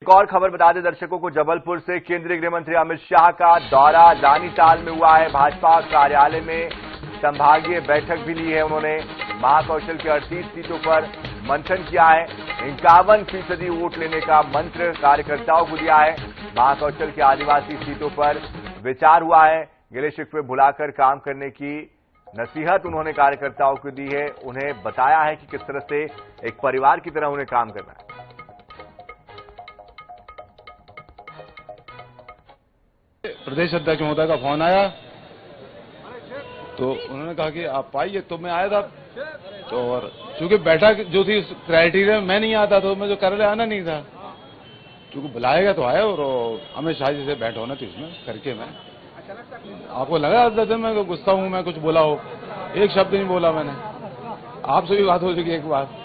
एक और खबर बता दें दर्शकों को, जबलपुर से केंद्रीय गृह मंत्री अमित शाह का दौरा रानीताल में हुआ है। भाजपा कार्यालय में संभागीय बैठक भी ली है उन्होंने। महाकौशल के 38 सीटों पर मंथन किया है। 51% वोट लेने का मंत्र कार्यकर्ताओं को दिया है। महाकौशल के आदिवासी सीटों पर विचार हुआ है। गिले शिकवे भुलाकर काम करने की नसीहत उन्होंने कार्यकर्ताओं को दी है। उन्हें बताया है कि किस तरह से एक परिवार की तरह उन्हें काम करना है। प्रदेश अध्यक्ष महोदय का फोन आया तो उन्होंने कहा कि आप आइए, तो मैं आया था। तो और चूंकि बैठक जो थी क्राइटेरिया मैं नहीं आता, तो मैं जो कार्यालय आना नहीं था, चूंकि बुलाएगा तो आया। और अमित शाह जी से बैठ होना थी, उसमें करके मैं आपको लगा जैसे मैं गुस्सा हूं, मैं कुछ बोला हो, एक शब्द नहीं बोला मैंने। आपसे भी बात हो चुकी एक बार।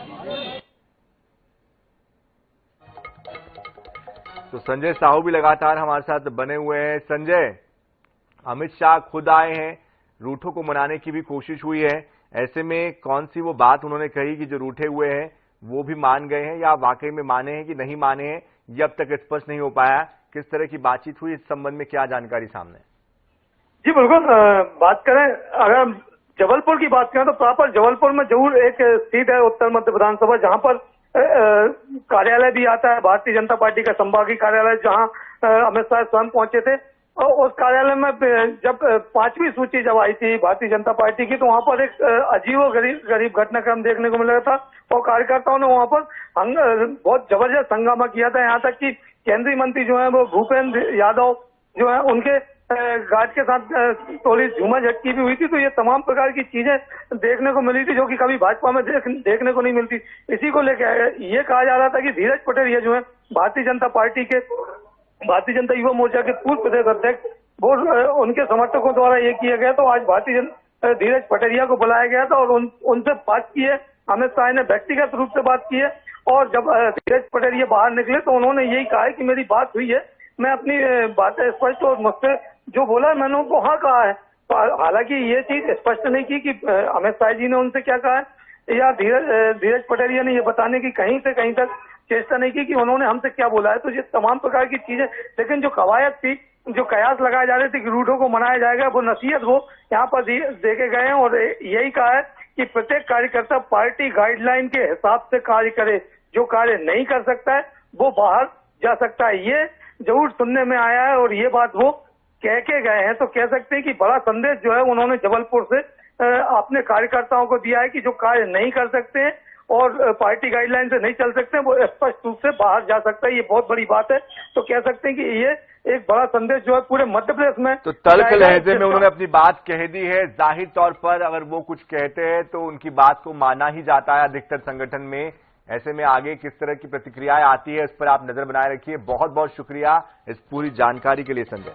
तो संजय साहू भी लगातार हमारे साथ बने हुए हैं। संजय, अमित शाह खुद आए हैं, रूठों को मनाने की भी कोशिश हुई है। ऐसे में कौन सी वो बात उन्होंने कही कि जो रूठे हुए हैं वो भी मान गए हैं, या वाकई में माने हैं कि नहीं माने हैं, ये अब तक स्पष्ट नहीं हो पाया। किस तरह की बातचीत हुई, इस संबंध में क्या जानकारी सामने? जी बिल्कुल, बात करें अगर जबलपुर की बात करें तो प्रॉपर जबलपुर में जरूर एक सीट है उत्तर मध्य विधानसभा, जहां पर कार्यालय भी आता है भारतीय जनता पार्टी का संभागीय कार्यालय, जहां अमित शाह स्वयं पहुंचे थे। और उस कार्यालय में जब 5वीं सूची जब आई थी भारतीय जनता पार्टी की, तो वहां पर एक अजीबोगरीब घटनाक्रम देखने को मिला था। और कार्यकर्ताओं ने वहां पर बहुत जबरदस्त हंगामा किया था। यहाँ तक कि केंद्रीय मंत्री जो है वो भूपेंद्र यादव जो है उनके गार्ड के साथ थोड़ी झूमा झटकी भी हुई थी। तो ये तमाम प्रकार की चीजें देखने को मिली थी जो कि कभी भाजपा में देखने को नहीं मिलती। इसी को लेकर ये कहा जा रहा था कि धीरज पटेल जो है भारतीय जनता पार्टी के भारतीय जनता युवा मोर्चा के पूर्व प्रदेश अध्यक्ष, वो उनके समर्थकों द्वारा ये किया गया। तो आज धीरज पटेरिया को बुलाया गया था और उनसे बात की है। अमित शाह ने व्यक्तिगत रूप से बात की है। और जब धीरज पटेरिया बाहर निकले तो उन्होंने यही कहा है कि मेरी बात हुई है, मैं अपनी बातें स्पष्ट और मुझसे जो बोला है मैंने उनको हाँ कहा है। हालांकि ये चीज स्पष्ट नहीं की कि अमित शाह जी ने उनसे क्या कहा है, या धीरज पटेरिया ने ये बताने की कहीं से कहीं तक चेष्टा नहीं की कि उन्होंने हमसे क्या बोला है। तो ये तमाम प्रकार की चीजें, लेकिन जो कवायद थी, जो कयास लगाए जा रहे थे कि रूठों को मनाया जाएगा, वो नसीहत वो यहाँ पर देखे गए हैं। और यही कहा है कि प्रत्येक कार्यकर्ता पार्टी गाइडलाइन के हिसाब से कार्य करे, जो कार्य नहीं कर सकता है वो बाहर जा सकता है। ये जरूर सुनने में आया है और ये बात वो कह के गए हैं। तो कह सकते हैं कि बड़ा संदेश जो है उन्होंने जबलपुर से अपने कार्यकर्ताओं को दिया है कि जो कार्य नहीं कर सकते हैं और पार्टी गाइडलाइन से नहीं चल सकते हैं, वो स्पष्ट रूप से बाहर जा सकता है। ये बहुत बड़ी बात है। तो कह सकते हैं कि ये एक बड़ा संदेश जो है पूरे मध्य प्रदेश में, तो तल्ख लहजे में उन्होंने अपनी बात कह दी है। जाहिर तौर पर अगर वो कुछ कहते हैं तो उनकी बात को माना ही जाता है अधिकतर संगठन में। ऐसे में आगे किस तरह की प्रतिक्रियाएं आती है, इस पर आप नजर बनाए रखिए। बहुत बहुत शुक्रिया इस पूरी जानकारी के लिए संजय।